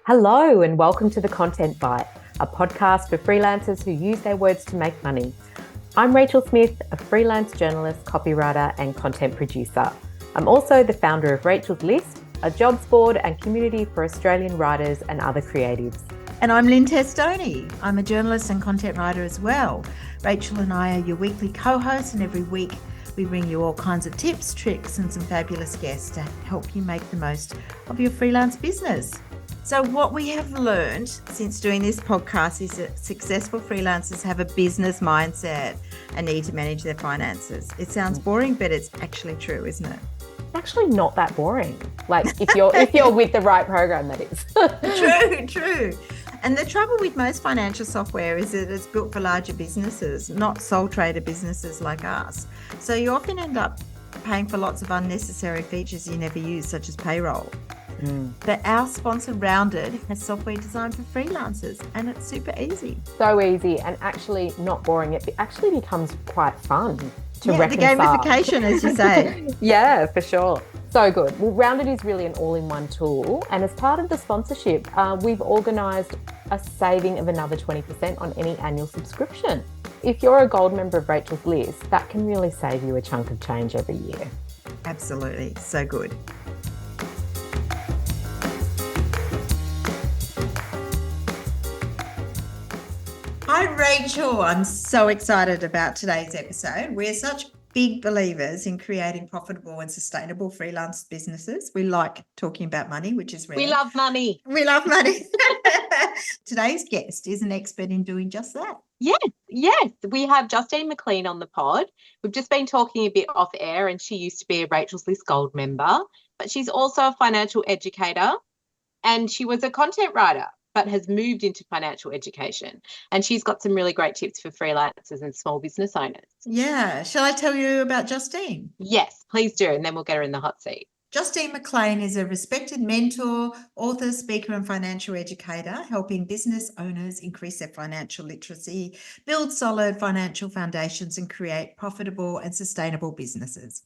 Hello and welcome to The Content Bite, a podcast for freelancers who use their words to make money. I'm Rachel Smith, a freelance journalist, copywriter and content producer. I'm also the founder of Rachel's List, a jobs board and community for Australian writers and other creatives. And I'm Lynne Testoni. I'm a journalist and content writer as well. Rachel and I are your weekly co-hosts, and every week we bring you all kinds of tips, tricks and some fabulous guests to help you make the most of your freelance business. So what we have learned since doing this podcast is that successful freelancers have a business mindset and need to manage their finances. It sounds boring, but it's actually true, isn't it? It's actually not that boring. Like if you're with the right program, that is. True. And the trouble with most financial software is that it's built for larger businesses, not sole trader businesses like us. So you often end up paying for lots of unnecessary features you never use, such as payroll. But our sponsor Rounded has software designed for freelancers, and it's super easy. So easy and actually not boring. It actually becomes quite fun to reconcile. The gamification, as you say. Yeah, for sure. So good. Well, Rounded is really an all-in-one tool, and as part of the sponsorship, we've organised a saving of another 20% on any annual subscription. If you're a gold member of Rachel's List, that can really save you a chunk of change every year. Absolutely. So good. Hi, Rachel. I'm so excited about today's episode. We're such big believers in creating profitable and sustainable freelance businesses. We like talking about money, which is rare. We love money. Today's guest is an expert in doing just that. Yes. We have Justine McLean on the pod. We've just been talking a bit off air, and she used to be a Rachel's List Gold member, but she's also a financial educator, and she was a content writer, but has moved into financial education. And she's got some really great tips for freelancers and small business owners. Yeah. Shall I tell you about Justine? Yes, please do. And then we'll get her in the hot seat. Justine McLean is a respected mentor, author, speaker, and financial educator, helping business owners increase their financial literacy, build solid financial foundations, and create profitable and sustainable businesses.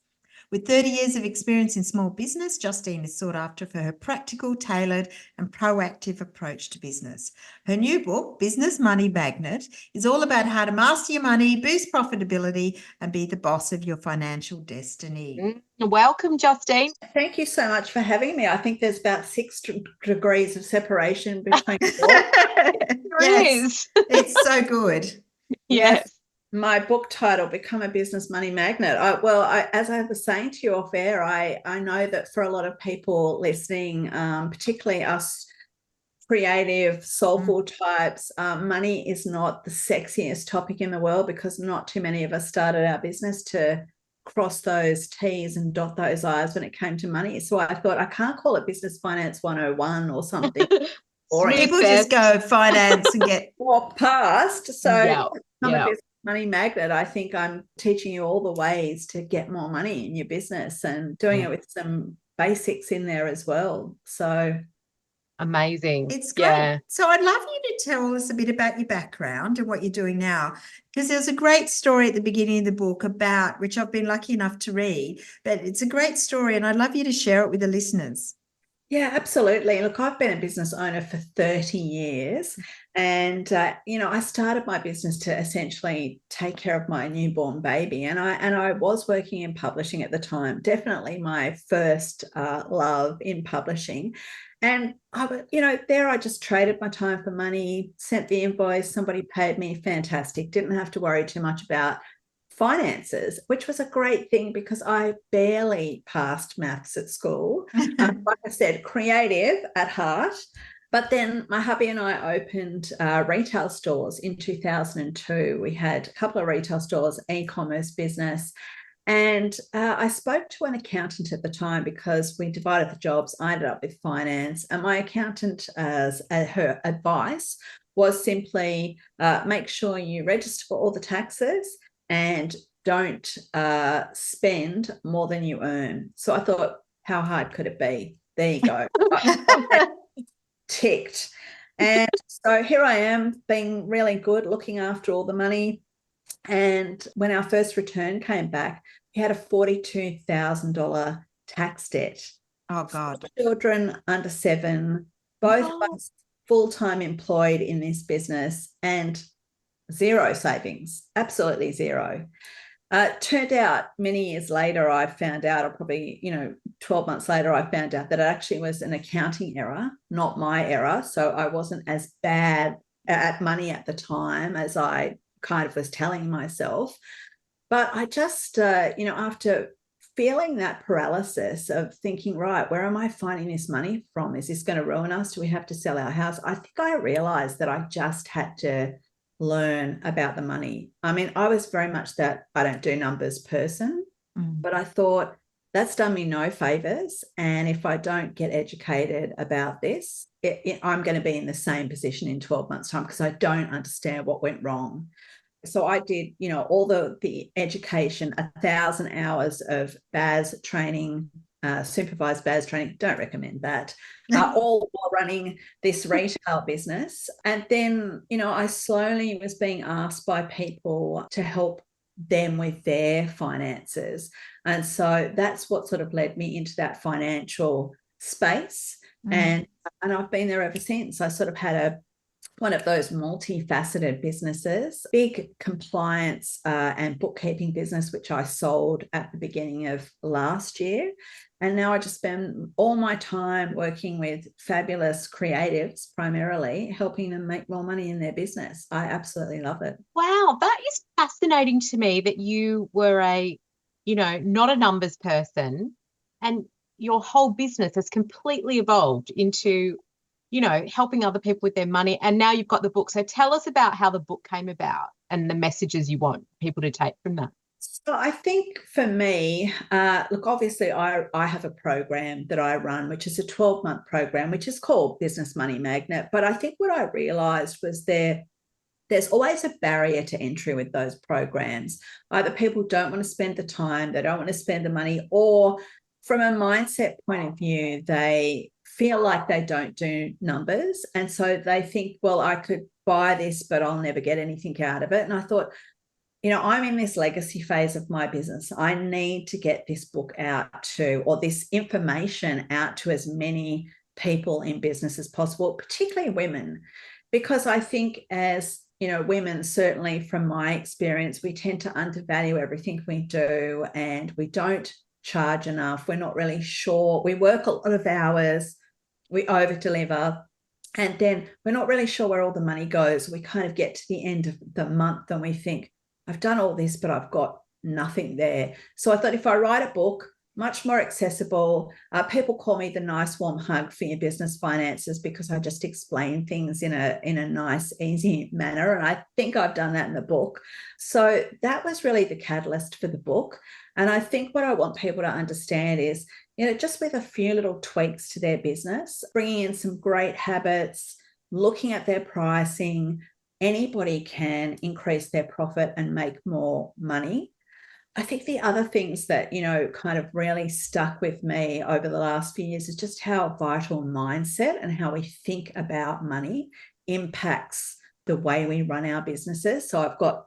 With 30 years of experience in small business, Justine is sought after for her practical, tailored, and proactive approach to business. Her new book, Business Money Magnet, is all about how to master your money, boost profitability, and be the boss of your financial destiny. Welcome, Justine. Thank you so much for having me. I think there's about 6 degrees of separation between us. Yes, it's so good. Yes. My book title, Become a Business Money Magnet. As I was saying to you off air, I know that for a lot of people listening, particularly us creative, soulful types, money is not the sexiest topic in the world, because not too many of us started our business to cross those T's and dot those I's when it came to money. So I thought, I can't call it Business Finance 101 or something. Or people just go finance and get walk past. So I'm a business money magnet. I think I'm teaching you all the ways to get more money in your business, and doing it with some basics in there as well. So amazing. It's great. Yeah. So I'd love you to tell us a bit about your background and what you're doing now, because there's a great story at the beginning of the book about, which I've been lucky enough to read, but it's a great story and I'd love you to share it with the listeners. Yeah, absolutely. Look, I've been a business owner for 30 years, and I started my business to essentially take care of my newborn baby, and I was working in publishing at the time. Definitely my first love in publishing, and I just traded my time for money. Sent the invoice, somebody paid me, fantastic. Didn't have to worry too much about finances, which was a great thing because I barely passed maths at school. Like I said, creative at heart. But then my hubby and I opened retail stores in 2002. We had a couple of retail stores, e-commerce business. And I spoke to an accountant at the time because we divided the jobs. I ended up with finance. And my accountant, her advice was simply make sure you register for all the taxes and don't spend more than you earn. So I thought, how hard could it be? There you go. Ticked. And so here I am, being really good, looking after all the money. And when our first return came back, we had a $42,000 tax debt. Oh, God. Children under 7, both of us full-time employed in this business and zero savings, absolutely zero. Turned out many years later, I found out, or probably, 12 months later, I found out that it actually was an accounting error, not my error. So I wasn't as bad at money at the time as I kind of was telling myself. But I just, after feeling that paralysis of thinking, right, where am I finding this money from? Is this going to ruin us? Do we have to sell our house? I think I realized that I just had to learn about the money. I mean, I was very much that I don't do numbers person, but I thought that's done me no favors. And if I don't get educated about this, I'm going to be in the same position in 12 months' time because I don't understand what went wrong. So I did, all the education, 1,000 hours of BAS training, supervised BAS training. Don't recommend that. All while running this retail business. And then, I slowly was being asked by people to help them with their finances. And so that's what sort of led me into that financial space. And I've been there ever since. I sort of had one of those multifaceted businesses, big compliance and bookkeeping business, which I sold at the beginning of last year. And now I just spend all my time working with fabulous creatives, primarily helping them make more money in their business. I absolutely love it. Wow, that is fascinating to me that you were not a numbers person, and your whole business has completely evolved into helping other people with their money. And now you've got the book. So tell us about how the book came about and the messages you want people to take from that. So I think for me, look, obviously I have a program that I run, which is a 12-month program, which is called Business Money Magnet. But I think what I realized was there's always a barrier to entry with those programs. Either people don't want to spend the time, they don't want to spend the money, or from a mindset point of view, they feel like they don't do numbers. And so they think, well, I could buy this, but I'll never get anything out of it. And I thought, I'm in this legacy phase of my business. I need to get this book out to, or this information out to as many people in business as possible, particularly women, because I think as women, certainly from my experience, we tend to undervalue everything we do and we don't charge enough. We're not really sure. We work a lot of hours, we over deliver, and then we're not really sure where all the money goes. We kind of get to the end of the month and we think, I've done all this, but I've got nothing there. So I thought if I write a book, much more accessible, people call me the nice warm hug for your business finances because I just explain things in a nice, easy manner. And I think I've done that in the book. So that was really the catalyst for the book. And I think what I want people to understand is, just with a few little tweaks to their business, bringing in some great habits, looking at their pricing, anybody can increase their profit and make more money. I think the other things that, kind of really stuck with me over the last few years is just how vital mindset and how we think about money impacts the way we run our businesses. So I've got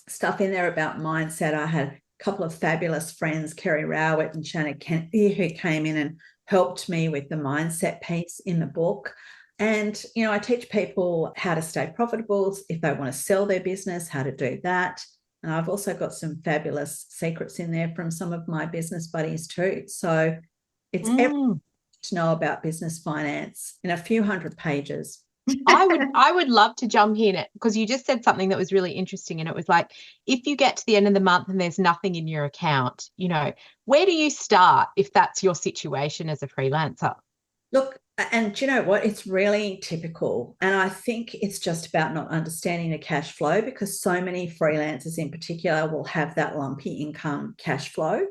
stuff in there about mindset. I had a couple of fabulous friends, Kerry Rowett and Shannon Kennedy, who came in and helped me with the mindset piece in the book. And, I teach people how to stay profitable if they want to sell their business, how to do that. And I've also got some fabulous secrets in there from some of my business buddies too. So it's everything to know about business finance in a few hundred pages. I would love to jump in it because you just said something that was really interesting. And it was like, if you get to the end of the month and there's nothing in your account, where do you start if that's your situation as a freelancer? Look, and do you know what? It's really typical. And I think it's just about not understanding the cash flow because so many freelancers in particular will have that lumpy income cash flow.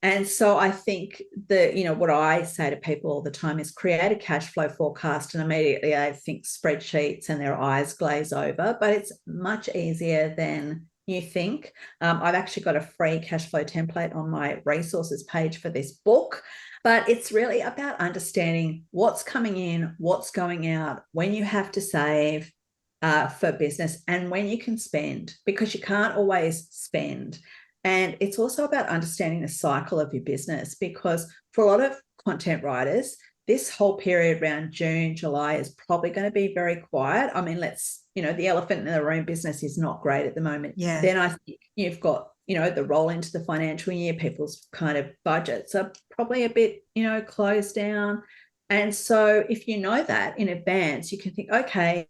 And so I think that, what I say to people all the time is create a cash flow forecast, and immediately I think spreadsheets and their eyes glaze over, but it's much easier than you think. I've actually got a free cash flow template on my resources page for this book. But it's really about understanding what's coming in, what's going out, when you have to save for business and when you can spend, because you can't always spend. And it's also about understanding the cycle of your business, because for a lot of content writers, this whole period around June, July is probably going to be very quiet. I mean, the elephant in the room, business is not great at the moment. Yeah. Then I think you've got, the roll into the financial year, people's kind of budgets are probably a bit, closed down. And so if you know that in advance, you can think, okay,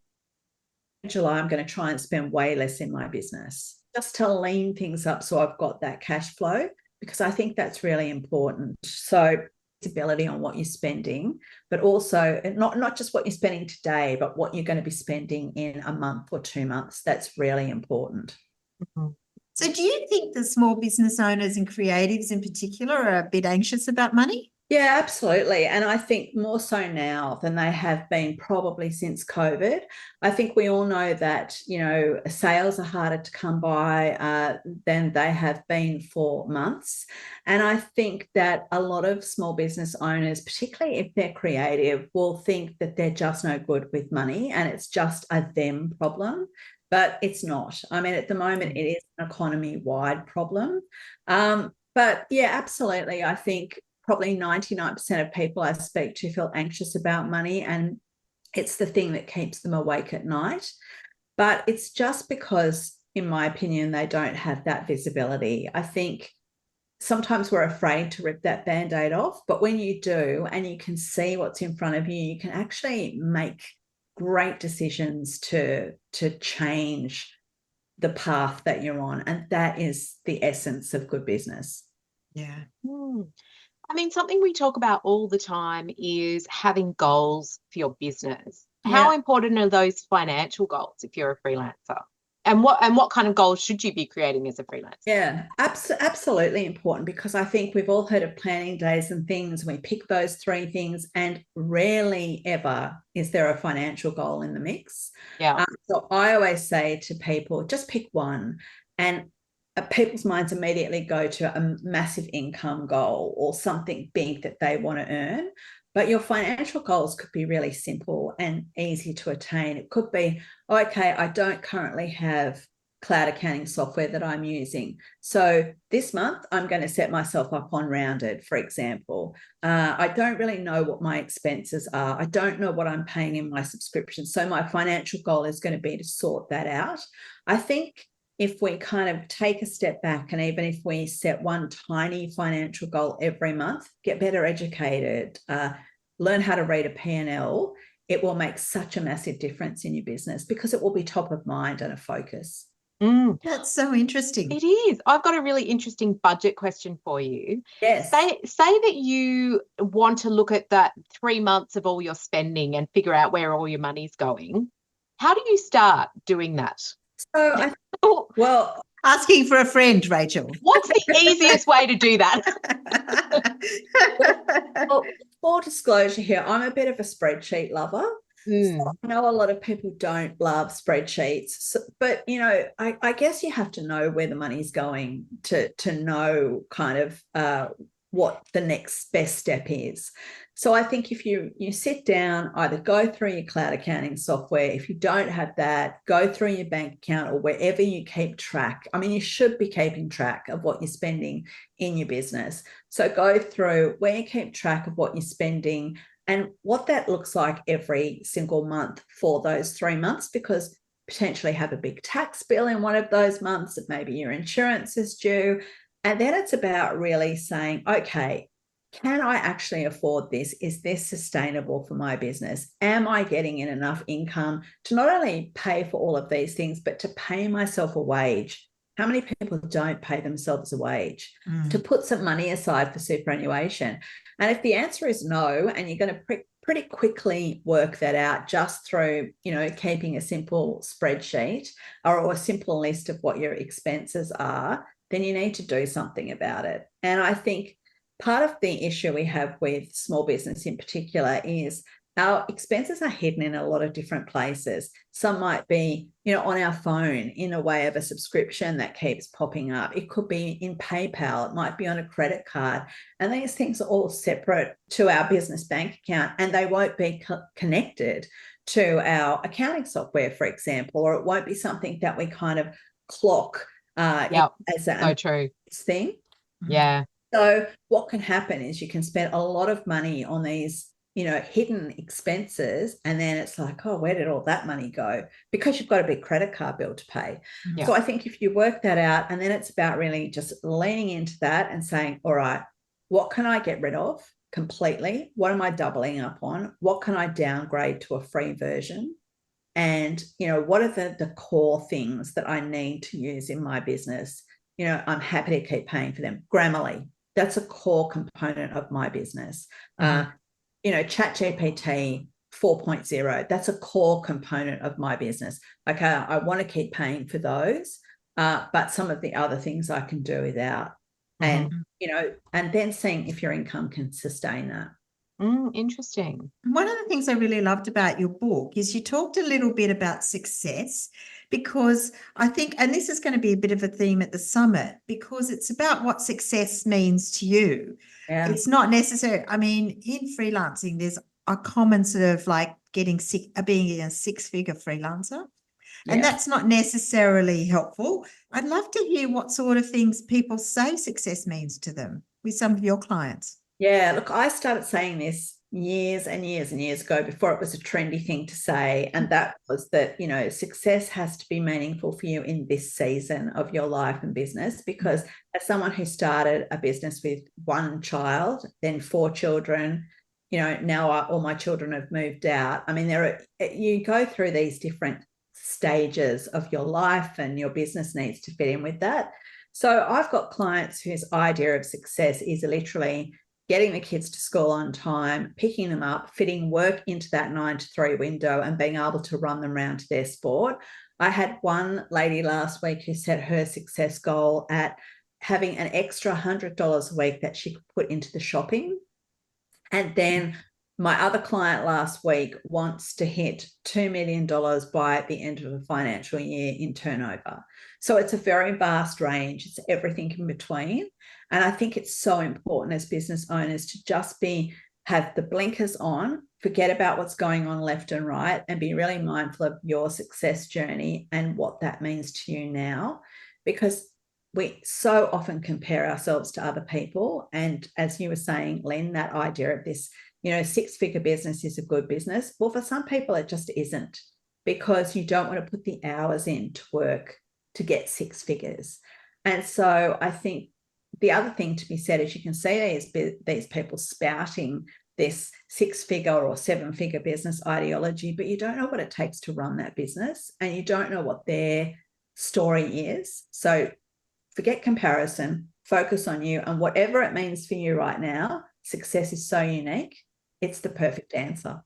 in July, I'm going to try and spend way less in my business just to lean things up so I've got that cash flow, because I think that's really important. So visibility on what you're spending, but also not just what you're spending today, but what you're going to be spending in a month or 2 months. That's really important. Mhm. So do you think the small business owners and creatives in particular are a bit anxious about money? Yeah, absolutely. And I think more so now than they have been probably since COVID. I think we all know that, sales are harder to come by than they have been for months. And I think that a lot of small business owners, particularly if they're creative, will think that they're just no good with money and it's just a them problem. But it's not. I mean, at the moment, it is an economy-wide problem. But yeah, absolutely. I think probably 99% of people I speak to feel anxious about money, and it's the thing that keeps them awake at night. But it's just because, in my opinion, they don't have that visibility. I think sometimes we're afraid to rip that Band-Aid off, but when you do and you can see what's in front of you, you can actually make great decisions to change the path that you're on. And that is the essence of good business. Yeah. I mean, something we talk about all the time is having goals for your business. How important are those financial goals if you're a freelancer? And what kind of goals should you be creating as a freelancer? Yeah, absolutely important, because I think we've all heard of planning days and things. We pick those 3 things and rarely ever is there a financial goal in the mix. Yeah. So I always say to people, just pick one, and people's minds immediately go to a massive income goal or something big that they want to earn. But your financial goals could be really simple and easy to attain. It could be, okay, I don't currently have cloud accounting software that I'm using. So this month, I'm going to set myself up on Rounded, for example. I don't really know what my expenses are. I don't know what I'm paying in my subscription. So my financial goal is going to be to sort that out. I think if we kind of take a step back, and even if we set one tiny financial goal every month, get better educated, learn how to read a P&L, it will make such a massive difference in your business, because it will be top of mind and a focus. That's so interesting. It is. I've got a really interesting budget question for you. Yes. Say that you want to look at that 3 months of all your spending and figure out where all your money's going. How do you start doing that? So well, asking for a friend, Rachel. What's the easiest way to do that? well, full disclosure here, I'm a bit of a spreadsheet lover. So I know a lot of people don't love spreadsheets, but I guess you have to know where the money's going to know kind of what the next best step is. So I think if you sit down, either go through your cloud accounting software. If you don't have that, go through your bank account or wherever you keep track. I mean, you should be keeping track of what you're spending in your business. So go through where you keep track of what you're spending and what that looks like every single month for those 3 months, because potentially have a big tax bill in one of those months, that maybe your insurance is due. And then it's about really saying, okay, can I actually afford this? Is this sustainable for my business? Am I getting in enough income to not only pay for all of these things, but to pay myself a wage? How many people don't pay themselves a wage? To put some money aside for superannuation? And if the answer is no, and you're going to pretty quickly work that out just through, keeping a simple spreadsheet or a simple list of what your expenses are, then you need to do something about it. And I think part of the issue we have with small business in particular is our expenses are hidden in a lot of different places. Some might be, on our phone in a way of a subscription that keeps popping up. It could be in PayPal. It might be on a credit card. And these things are all separate to our business bank account, and they won't be connected to our accounting software, for example, or it won't be something that we kind of clock as a true thing. Yeah. So what can happen is you can spend a lot of money on these, hidden expenses, and then it's like, oh, where did all that money go? Because you've got a big credit card bill to pay. Yeah. So I think if you work that out, and then it's about really just leaning into that and saying, all right, what can I get rid of completely? What am I doubling up on? What can I downgrade to a free version? And, what are the core things that I need to use in my business? I'm happy to keep paying for them. Grammarly, that's a core component of my business. ChatGPT 4.0, that's a core component of my business. Okay, I want to keep paying for those, but some of the other things I can do without. And, and then seeing if your income can sustain that. Interesting. One of the things I really loved about your book is you talked a little bit about success, because I think, and this is going to be a bit of a theme at the summit, because it's about what success means to you. Yeah. It's not necessary. I mean, in freelancing, there's a common sort of like being a six-figure freelancer. And that's not necessarily helpful. I'd love to hear what sort of things people say success means to them with some of your clients. Yeah, look, I started saying this years and years and years ago before it was a trendy thing to say. And that was that, success has to be meaningful for you in this season of your life and business. Because as someone who started a business with one child, then 4 children, now all my children have moved out. I mean, you go through these different stages of your life, and your business needs to fit in with that. So I've got clients whose idea of success is literally getting the kids to school on time, picking them up, fitting work into that 9 to 3 window, and being able to run them around to their sport. I had one lady last week who set her success goal at having an extra $100 a week that she could put into the shopping. And then my other client last week wants to hit $2 million by the end of the financial year in turnover. So it's a very vast range. It's everything in between. And I think it's so important as business owners to just have the blinkers on, forget about what's going on left and right, and be really mindful of your success journey and what that means to you now. Because we so often compare ourselves to other people. And as you were saying, Lynne, that idea of this, 6-figure business is a good business. Well, for some people, it just isn't, because you don't want to put the hours in to work to get 6 figures. And so I think the other thing to be said is you can see these people spouting this 6-figure or 7-figure business ideology, but you don't know what it takes to run that business, and you don't know what their story is. So forget comparison, focus on you, and whatever it means for you right now, success is so unique. It's the perfect answer.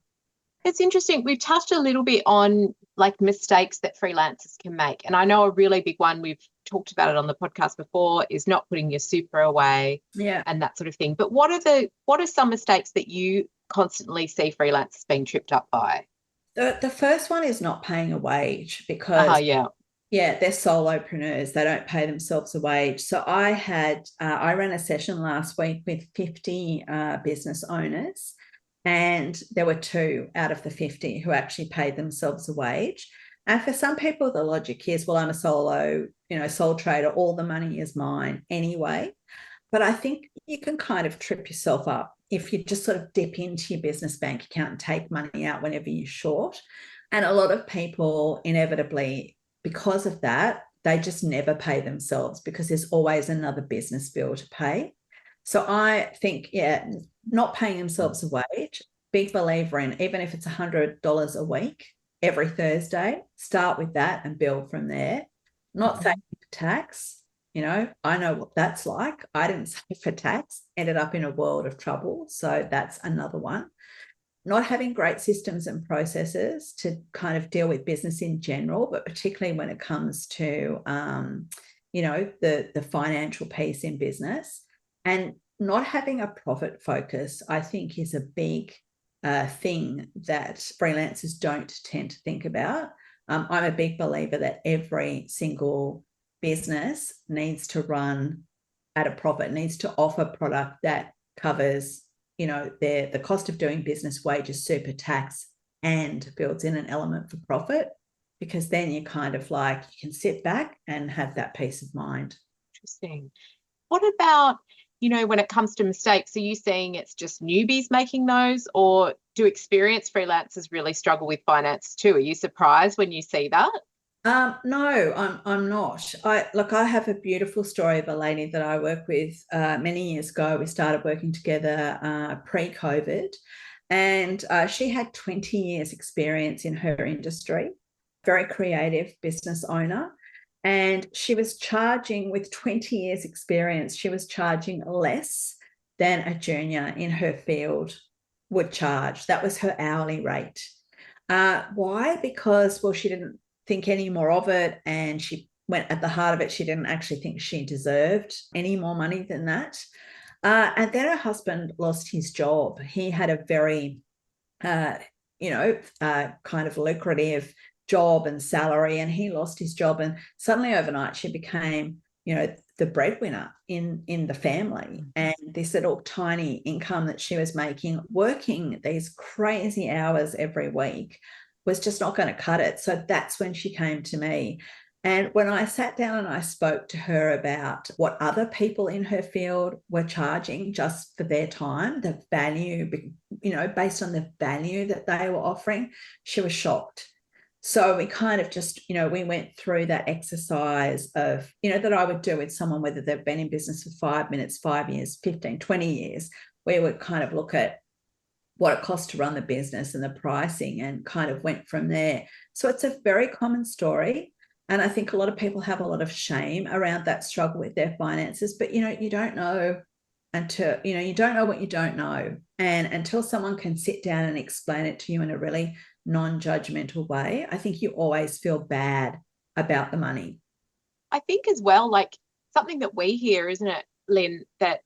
It's interesting. We've touched a little bit on like mistakes that freelancers can make. And I know a really big one, we've talked about it on the podcast before, is not putting your super away and that sort of thing. But what are some mistakes that you constantly see freelancers being tripped up by? The first one is not paying a wage, because they're solopreneurs. They don't pay themselves a wage. So I ran a session last week with 50 business owners, and there were 2 out of the 50 who actually paid themselves a wage. And for some people, the logic is, well, I'm a sole trader, all the money is mine anyway. But I think you can kind of trip yourself up if you just sort of dip into your business bank account and take money out whenever you're short. And a lot of people, inevitably, because of that, they just never pay themselves, because there's always another business bill to pay. So I think, not paying themselves a wage, big believer in, even if it's $100 a week, every Thursday, start with that and build from there. Not saving for tax. I know what that's like. I didn't save for tax, ended up in a world of trouble. So that's another one. Not having great systems and processes to kind of deal with business in general, but particularly when it comes to, the financial piece in business. And not having a profit focus, I think, is a big thing that freelancers don't tend to think about. I'm a big believer that every single business needs to run at a profit, needs to offer product that covers, the cost of doing business, wages, super, tax, and builds in an element for profit, because then you kind of like, you can sit back and have that peace of mind. Interesting. What about, when it comes to mistakes, are you seeing it's just newbies making those, or do experienced freelancers really struggle with finance too? Are you surprised when you see that? No, I'm not. I have a beautiful story of a lady that I work with many years ago. We started working together pre-COVID, and she had 20 years experience in her industry, very creative business owner. And she was charging, with 20 years experience, she was charging less than a junior in her field would charge. That was her hourly rate. Why? Because, well, she didn't think any more of it, and she went at the heart of it. She didn't actually think she deserved any more money than that. And then her husband lost his job. He had a very, kind of lucrative job and salary, and he lost his job. And suddenly overnight she became, the breadwinner in the family. And this little tiny income that she was making, working these crazy hours every week, was just not going to cut it. So that's when she came to me. And when I sat down and I spoke to her about what other people in her field were charging just for their time, the value, based on the value that they were offering, she was shocked. So we kind of just, we went through that exercise of, that I would do with someone, whether they've been in business for 5 minutes, 5 years, 15, 20 years, we would kind of look at what it costs to run the business and the pricing, and kind of went from there. So it's a very common story. And I think a lot of people have a lot of shame around that struggle with their finances, but, you don't know until, you don't know what you don't know. And until someone can sit down and explain it to you in a really non-judgmental way, I think you always feel bad about the money. I think as well, like something that we hear, isn't it, Lynn, that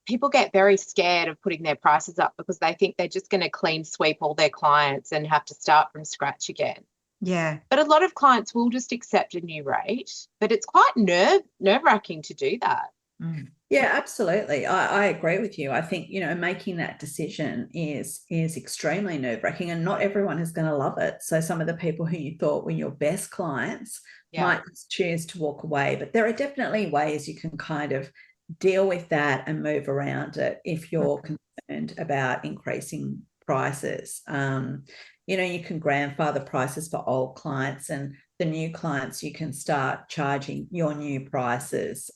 people get very scared of putting their prices up because they think they're just going to clean sweep all their clients and have to start from scratch again. Yeah. But a lot of clients will just accept a new rate, but it's quite nerve-wracking to do that. Mm. Yeah, absolutely. I agree with you. I think, making that decision is extremely nerve-wracking, and not everyone is going to love it. So some of the people who you thought were your best clients might choose to walk away. But there are definitely ways you can kind of deal with that and move around it if you're concerned about increasing prices. You can grandfather prices for old clients, and the new clients, you can start charging your new prices.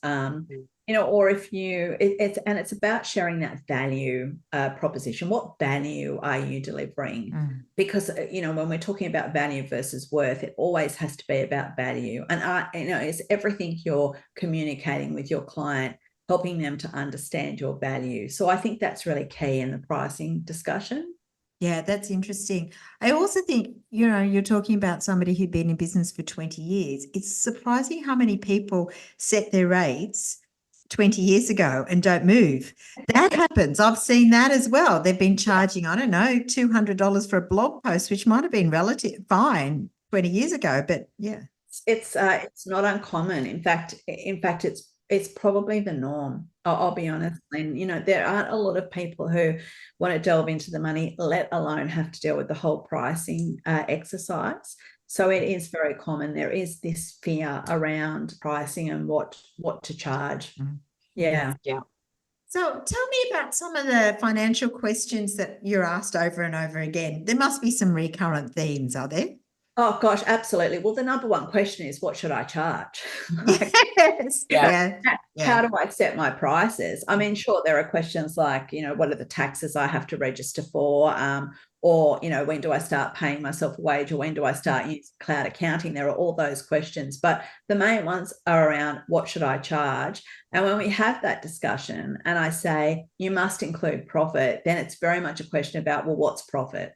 Or if it's about sharing that value proposition. What value are you delivering? Because, when we're talking about value versus worth, it always has to be about value. And, it's everything you're communicating with your client, helping them to understand your value. So I think that's really key in the pricing discussion. Yeah, that's interesting. I also think, you're talking about somebody who'd been in business for 20 years. It's surprising how many people set their rates 20 years ago and don't move. That happens. I've seen that as well. They've been charging, I don't know, $200 for a blog post, which might have been relative fine 20 years ago, but yeah. It's not uncommon. In fact, it's probably the norm. I'll be honest, Lynn. There aren't a lot of people who want to delve into the money, let alone have to deal with the whole pricing exercise. So it is very common. There is this fear around pricing and what to charge. Yeah. So tell me about some of the financial questions that you're asked over and over again. There must be some recurrent themes, are there? Oh gosh, absolutely. Well, the number one question is, what should I charge? Yes. How do I set my prices? I mean, sure, there are questions like, what are the taxes I have to register for? Or, when do I start paying myself a wage, or when do I start using cloud accounting? There are all those questions, but the main ones are around, what should I charge? And when we have that discussion and I say, you must include profit, then it's very much a question about, well, what's profit?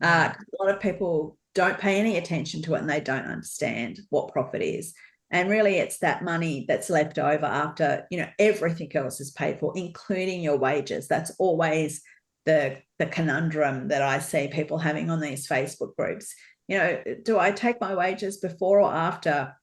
A lot of people don't pay any attention to it, and they don't understand what profit is. And really, it's that money that's left over after, everything else is paid for, including your wages. That's always the conundrum that I see people having on these Facebook groups. Do I take my wages before or after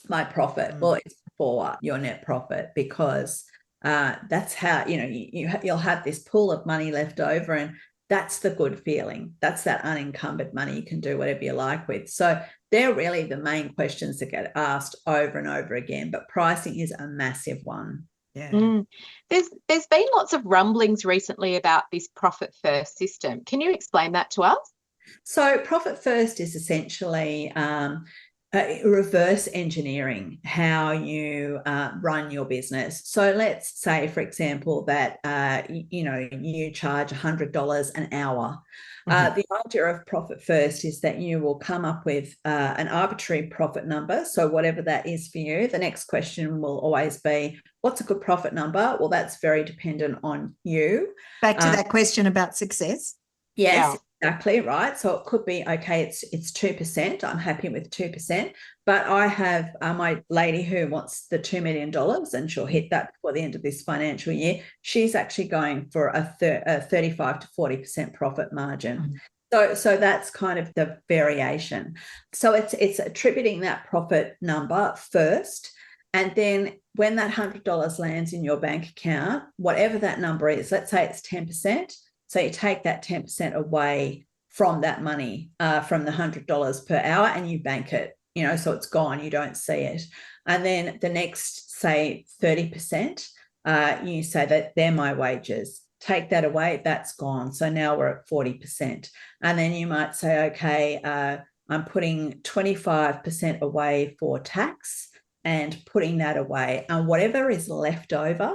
my profit? Well, it's before your net profit, because that's how, you'll have this pool of money left over, and that's the good feeling. That's that unencumbered money you can do whatever you like with. So they're really the main questions that get asked over and over again, but pricing is a massive one. Yeah. There's been lots of rumblings recently about this profit first system. Can you explain that to us? So profit first is essentially reverse engineering how you run your business. So let's say, for example, that you charge $100 an hour. The idea of profit first is that you will come up with an arbitrary profit number. So whatever that is for you, the next question will always be, what's a good profit number? Well, that's very dependent on you. Back to that question about success. Yes, exactly, right. So it could be, okay, it's 2%. I'm happy with 2%. But I have my lady who wants the $2 million and she'll hit that before the end of this financial year. She's actually going for a 35 to 40% profit margin. So that's kind of the variation. So it's attributing that profit number first. And then when that $100 lands in your bank account, whatever that number is, let's say it's 10%. So you take that 10% away from that money, from the $100 per hour, and you bank it, so it's gone, you don't see it. And then the next, say, 30%, you say that they're my wages. Take that away, that's gone. So now we're at 40%. And then you might say, okay, I'm putting 25% away for tax and putting that away. And whatever is left over,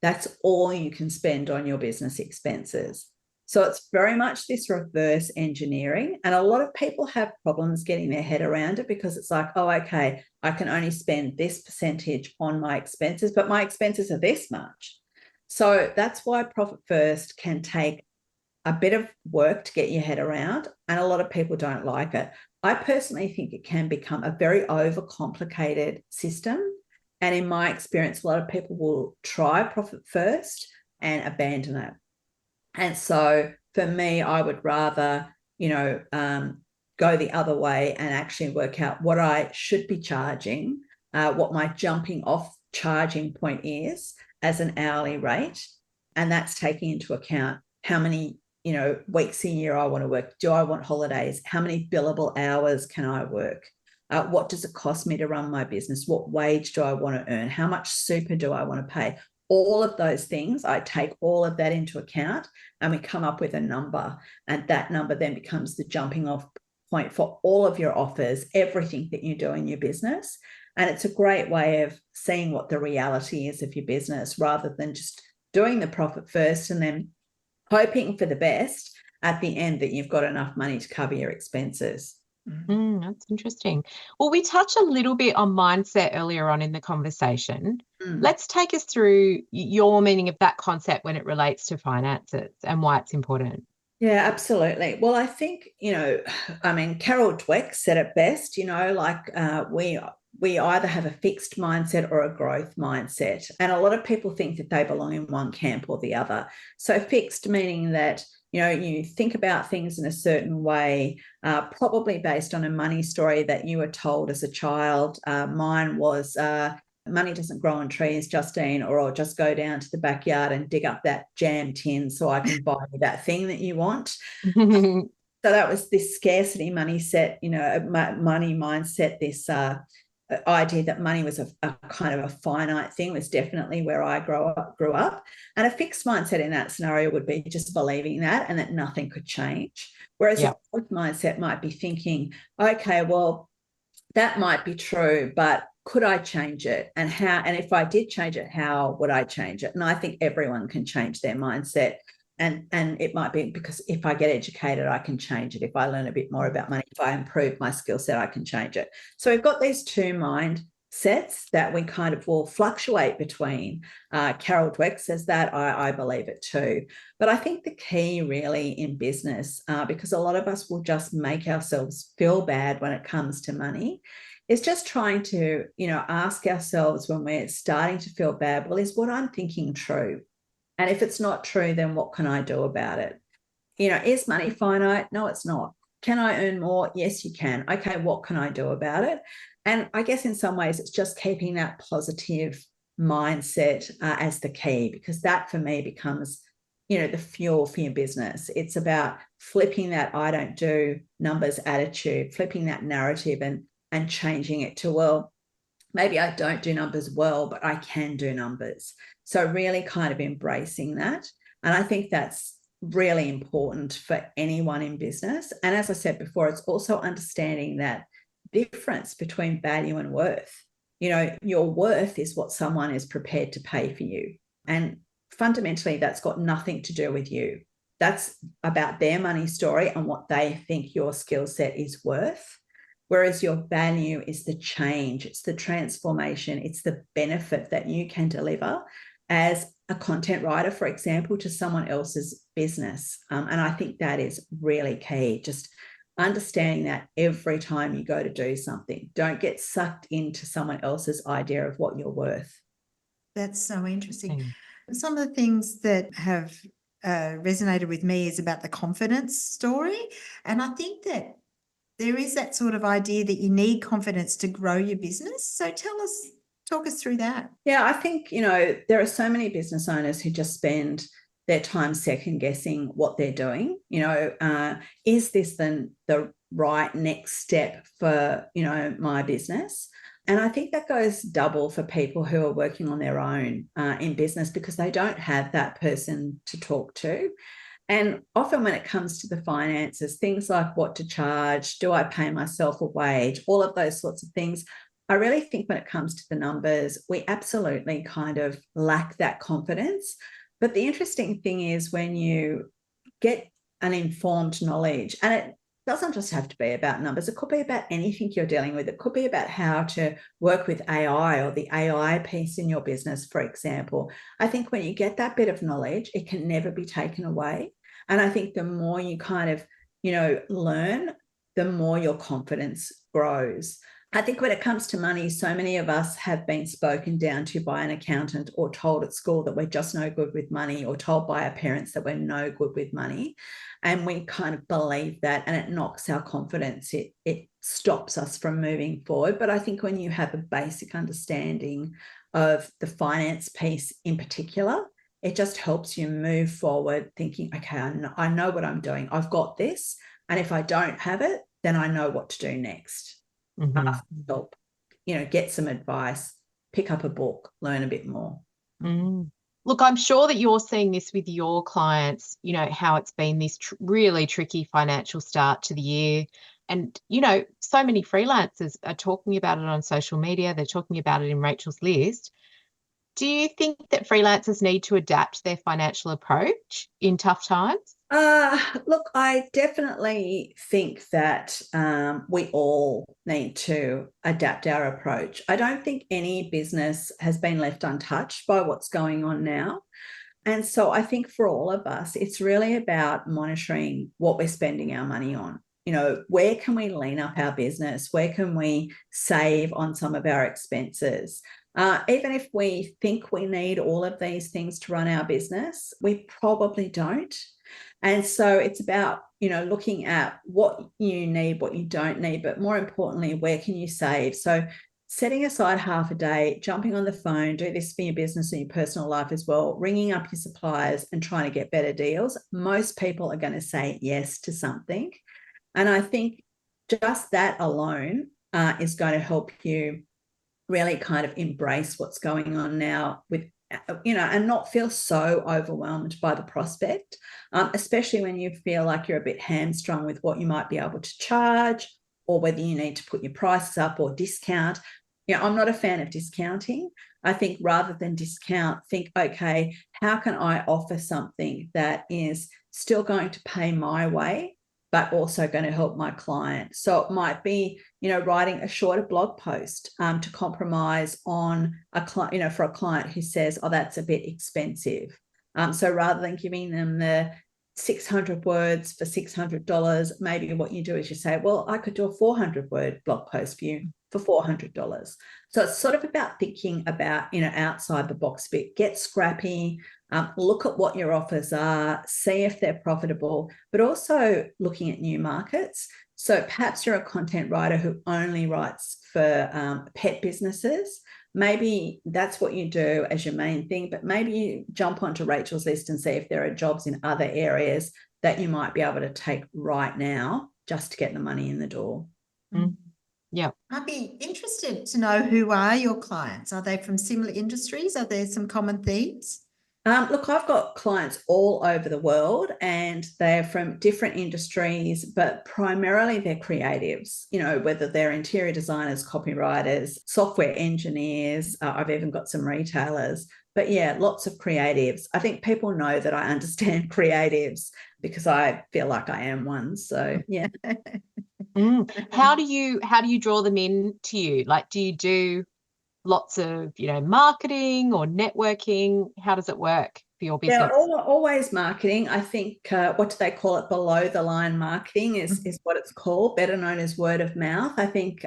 that's all you can spend on your business expenses. So it's very much this reverse engineering. And a lot of people have problems getting their head around it because it's like, oh, okay, I can only spend this percentage on my expenses, but my expenses are this much. So that's why profit first can take a bit of work to get your head around. And a lot of people don't like it. I personally think it can become a very overcomplicated system. And in my experience, a lot of people will try profit first and abandon it. And so for me, I would rather, go the other way and actually work out what I should be charging, what my jumping off charging point is as an hourly rate. And that's taking into account how many, weeks a year I want to work. Do I want holidays? How many billable hours can I work? What does it cost me to run my business? What wage do I want to earn? How much super do I want to pay? All of those things, I take all of that into account and we come up with a number. And that number then becomes the jumping off point for all of your offers, everything that you do in your business. And it's a great way of seeing what the reality is of your business rather than just doing the profit first and then hoping for the best at the end that you've got enough money to cover your expenses. That's interesting. Well, we touched a little bit on mindset earlier on in the conversation. Let's take us through your meaning of that concept when it relates to finances and why it's important. Yeah, absolutely. Well, I think, Carol Dweck said it best, we either have a fixed mindset or a growth mindset. And a lot of people think that they belong in one camp or the other. So fixed meaning that, you think about things in a certain way, probably based on a money story that you were told as a child. Mine was money doesn't grow on trees, Justine, or I'll just go down to the backyard and dig up that jam tin so I can buy that thing that you want. So that was this scarcity money money mindset, this idea that money was a kind of a finite thing was definitely where I grew up. And a fixed mindset in that scenario would be just believing that and that nothing could change. Whereas a growth mindset might be thinking, okay, well, that might be true, but could I change it? And how? And if I did change it, how would I change it? And I think everyone can change their mindset. And it might be because if I get educated, I can change it. If I learn a bit more about money, if I improve my skill set, I can change it. So we've got these two mindsets that we kind of will fluctuate between. Carol Dweck says that. I believe it too. But I think the key really in business, because a lot of us will just make ourselves feel bad when it comes to money, is just trying to, ask ourselves when we're starting to feel bad, well, is what I'm thinking true? And if it's not true, then what can I do about it? Is money finite? No, it's not. Can I earn more? Yes, you can. Okay, what can I do about it? And I guess in some ways, it's just keeping that positive mindset as the key, because that for me becomes, the fuel for your business. It's about flipping that I don't do numbers attitude, flipping that narrative and changing it to, well, maybe I don't do numbers well, but I can do numbers. So really kind of embracing that. And I think that's really important for anyone in business. And as I said before, it's also understanding that difference between value and worth. You know, your worth is what someone is prepared to pay for you. And fundamentally, that's got nothing to do with you. That's about their money story and what they think your skill set is worth. Whereas your value is the change, it's the transformation, it's the benefit that you can deliver as a content writer, for example, to someone else's business. And I think that is really key. Just understanding that every time you go to do something, don't get sucked into someone else's idea of what you're worth. That's so interesting. Some of the things that have resonated with me is about the confidence story. And I think that there is that sort of idea that you need confidence to grow your business. So talk us through that. Yeah, I think, you know, there are so many business owners who just spend their time second guessing what they're doing. You know, is this then the right next step for, you know, my business? And I think that goes double for people who are working on their own in business, because they don't have that person to talk to. And often when it comes to the finances, things like what to charge, do I pay myself a wage, all of those sorts of things, I really think when it comes to the numbers, we absolutely kind of lack that confidence. But the interesting thing is when you get an informed knowledge, and it doesn't just have to be about numbers, it could be about anything you're dealing with. It could be about how to work with AI or the AI piece in your business, for example. I think when you get that bit of knowledge, it can never be taken away. And I think the more you kind of, you know, learn, the more your confidence grows. I think when it comes to money, so many of us have been spoken down to by an accountant, or told at school that we're just no good with money, or told by our parents that we're no good with money. And we kind of believe that, and it knocks our confidence. It stops us from moving forward. But I think when you have a basic understanding of the finance piece in particular, it just helps you move forward thinking, okay, I know what I'm doing. I've got this. And if I don't have it, then I know what to do next. Ask help, you know, get some advice, pick up a book, learn a bit more. Look, I'm sure that you're seeing this with your clients, you know, how it's been this really tricky financial start to the year. And, you know, so many freelancers are talking about it on social media. They're talking about it in Rachel's list. Do you think that freelancers need to adapt their financial approach in tough times? Look, I definitely think that we all need to adapt our approach. I don't think any business has been left untouched by what's going on now. And so I think for all of us, it's really about monitoring what we're spending our money on. You know, where can we lean up our business? Where can we save on some of our expenses? Even if we think we need all of these things to run our business, we probably don't. And so it's about, you know, looking at what you need, what you don't need, but more importantly, where can you save? So setting aside half a day, jumping on the phone, do this for your business and your personal life as well, ringing up your suppliers and trying to get better deals. Most people are going to say yes to something. And I think just that alone is going to help you really kind of embrace what's going on now with, you know, and not feel so overwhelmed by the prospect, especially when you feel like you're a bit hamstrung with what you might be able to charge, or whether you need to put your prices up or discount. You know, I'm not a fan of discounting. I think rather than discount, think, okay, how can I offer something that is still going to pay my way, but also going to help my client? So it might be, you know, writing a shorter blog post to compromise on a client, you know, for a client who says, oh, that's a bit expensive. So rather than giving them the 600 words for $600, maybe what you do is you say, well, I could do a 400-word blog post for you for $400. So it's sort of about thinking about, you know, outside the box a bit. Get scrappy, look at what your offers are, see if they're profitable, but also looking at new markets. So perhaps you're a content writer who only writes for pet businesses. Maybe that's what you do as your main thing, but maybe you jump onto Rachel's list and see if there are jobs in other areas that you might be able to take right now just to get the money in the door. Yeah. I'd be interested to know, who are your clients? Are they from similar industries? Are there some common themes? Look, I've got clients all over the world, and they're from different industries, but primarily they're creatives, whether they're interior designers, copywriters, software engineers. I've even got some retailers. But yeah, lots of creatives. I think people know that I understand creatives because I feel like I am one. So yeah. How do you draw them in to you? Like, do you do lots of, marketing or networking? How does it work for your business? Yeah, always marketing. I think what do they call it? Below the line marketing is what it's called, better known as word of mouth. I think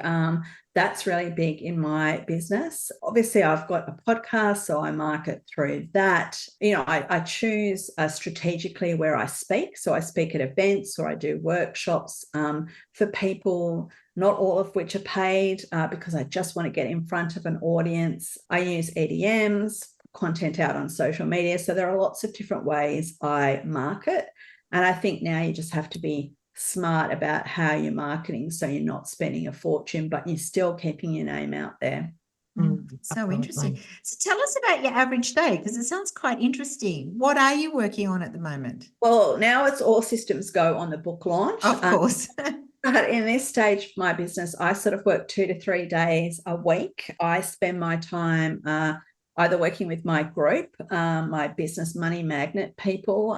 that's really big in my business. Obviously, I've got a podcast, so I market through that. I choose strategically where I speak. So I speak at events or I do workshops for people, not all of which are paid because I just want to get in front of an audience. I use EDMs, content out on social media. So there are lots of different ways I market. And I think now you just have to be smart about how you're marketing, so you're not spending a fortune, but you're still keeping your name out there. So interesting. So tell us about your average day, because it sounds quite interesting. What are you working on at the moment? Well, now it's all systems go on the book launch. Of course. But in this stage of my business, I sort of work 2 to 3 days a week. I spend my time either working with my group, my business money magnet people,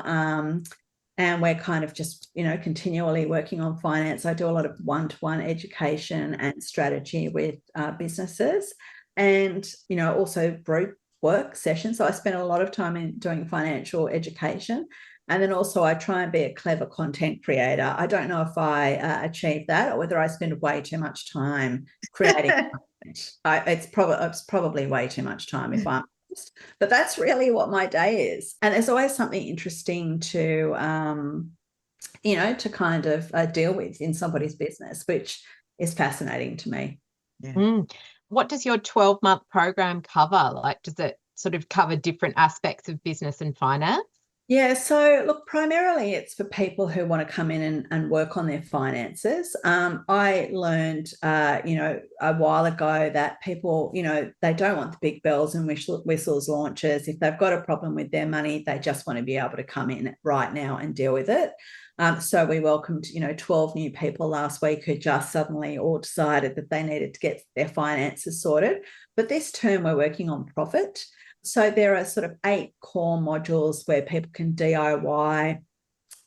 and we're kind of just, continually working on finance. I do a lot of one-to-one education and strategy with businesses, and, also group work sessions. So I spend a lot of time in doing financial education. And then also I try and be a clever content creator. I don't know if I achieve that, or whether I spend way too much time creating content. It's probably way too much time, if I'm honest. But that's really what my day is. And there's always something interesting to, to kind of deal with in somebody's business, which is fascinating to me. Yeah. What does your 12-month program cover? Like, does it sort of cover different aspects of business and finance? Yeah, so look, primarily it's for people who want to come in and work on their finances. I learned, a while ago that people, they don't want the big bells and whistles launches. If they've got a problem with their money, they just want to be able to come in right now and deal with it. So we welcomed, 12 new people last week who just suddenly all decided that they needed to get their finances sorted. But this term we're working on profit. So there are sort of 8 core modules where people can DIY,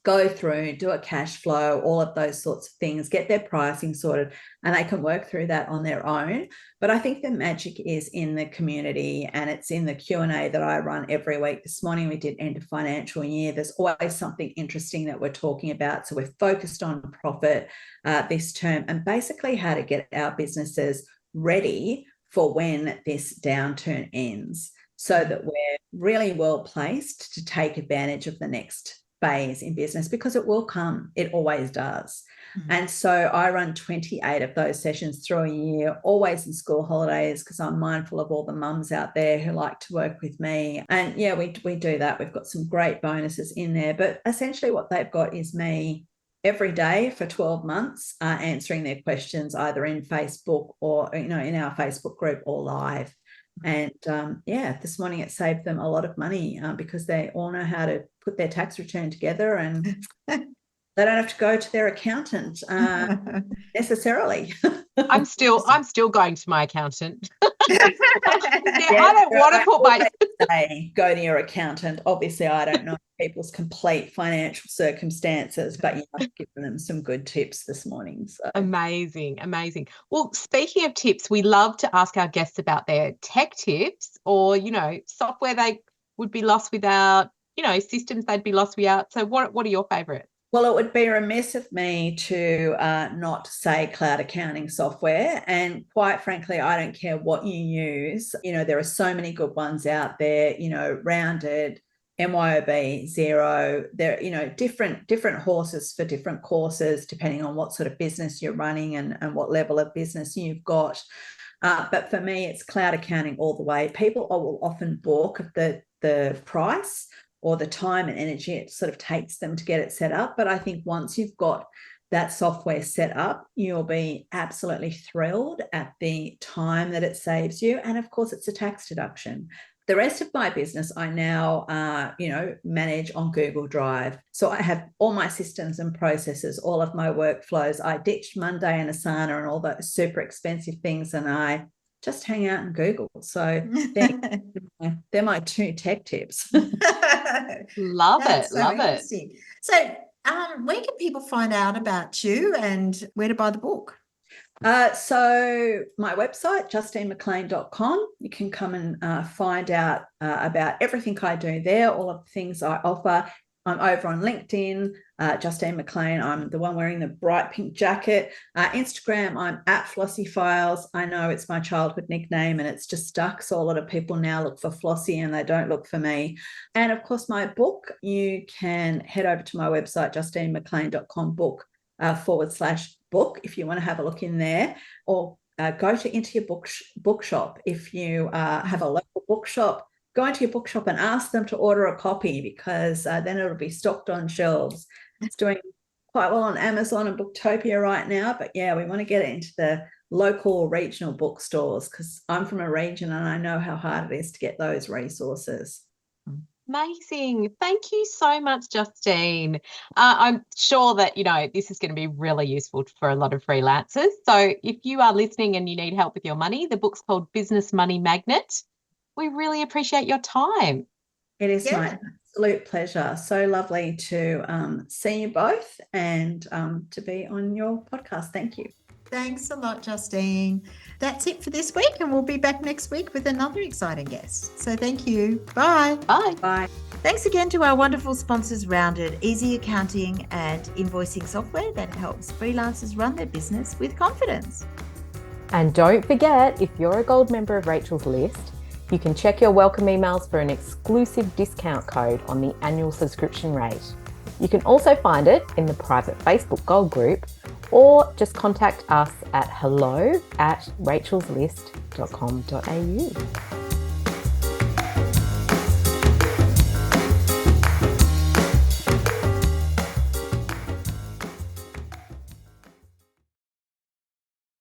go through, do a cash flow, all of those sorts of things, get their pricing sorted, and they can work through that on their own. But I think the magic is in the community, and it's in the Q&A that I run every week. This morning we did end of financial year. There's always something interesting that we're talking about. So we're focused on profit this term, and basically how to get our businesses ready for when this downturn ends, so that we're really well placed to take advantage of the next phase in business, because it will come. It always does. And so I run 28 of those sessions through a year, always in school holidays, because I'm mindful of all the mums out there who like to work with me. And yeah, we do that. We've got some great bonuses in there, but essentially what they've got is me every day for 12 months answering their questions, either in Facebook or, in our Facebook group, or live. And this morning it saved them a lot of money because they all know how to put their tax return together, and they don't have to go to their accountant necessarily. I'm still going to my accountant. I don't want to put my go to your accountant. Obviously, I don't know people's complete financial circumstances, but I've given them some good tips this morning. So amazing. Well, speaking of tips, we love to ask our guests about their tech tips, or software they would be lost without, systems they'd be lost without. So what are your favorites? Well, it would be remiss of me to not say cloud accounting software. And quite frankly, I don't care what you use. There are so many good ones out there, Rounded, MYOB, Xero. They're, different horses for different courses, depending on what sort of business you're running and what level of business you've got. But for me, it's cloud accounting all the way. People will often balk at the price or the time and energy it sort of takes them to get it set up. But I think once you've got that software set up, you'll be absolutely thrilled at the time that it saves you. And of course, it's a tax deduction. The rest of my business, I now, manage on Google Drive. So I have all my systems and processes, all of my workflows. I ditched Monday and Asana and all those super expensive things, and I just hang out in Google. So they're my 2 tech tips. Love That's it. so Love it. interesting. So, where can people find out about you and where to buy the book? So my website, JustineMcLean.com, you can come and find out about everything I do there, all of the things I offer. I'm over on LinkedIn, Justine McLean. I'm the one wearing the bright pink jacket. Instagram, I'm at Flossie Files. I know it's my childhood nickname and it's just stuck. So a lot of people now look for Flossie and they don't look for me. And of course, my book, you can head over to my website, JustineMcLean.com /book if you want to have a look in there, or go into your bookshop. If you have a local bookshop, go into your bookshop and ask them to order a copy, because then it'll be stocked on shelves. It's doing quite well on Amazon and Booktopia right now, but yeah, we want to get it into the local regional bookstores, because I'm from a region and I know how hard it is to get those resources. Amazing. Thank you so much, Justine. I'm sure that, this is going to be really useful for a lot of freelancers. So if you are listening and you need help with your money, the book's called Business Money Magnet. We really appreciate your time. It is my absolute pleasure. So lovely to see you both and to be on your podcast. Thank you. Thanks a lot, Justine. That's it for this week, and we'll be back next week with another exciting guest. So thank you. Bye. Bye. Bye. Thanks again to our wonderful sponsors, Rounded, easy accounting and invoicing software that helps freelancers run their business with confidence. And don't forget, if you're a gold member of Rachel's List, you can check your welcome emails for an exclusive discount code on the annual subscription rate. You can also find it in the private Facebook Gold group, or just contact us at hello@rachelslist.com.au.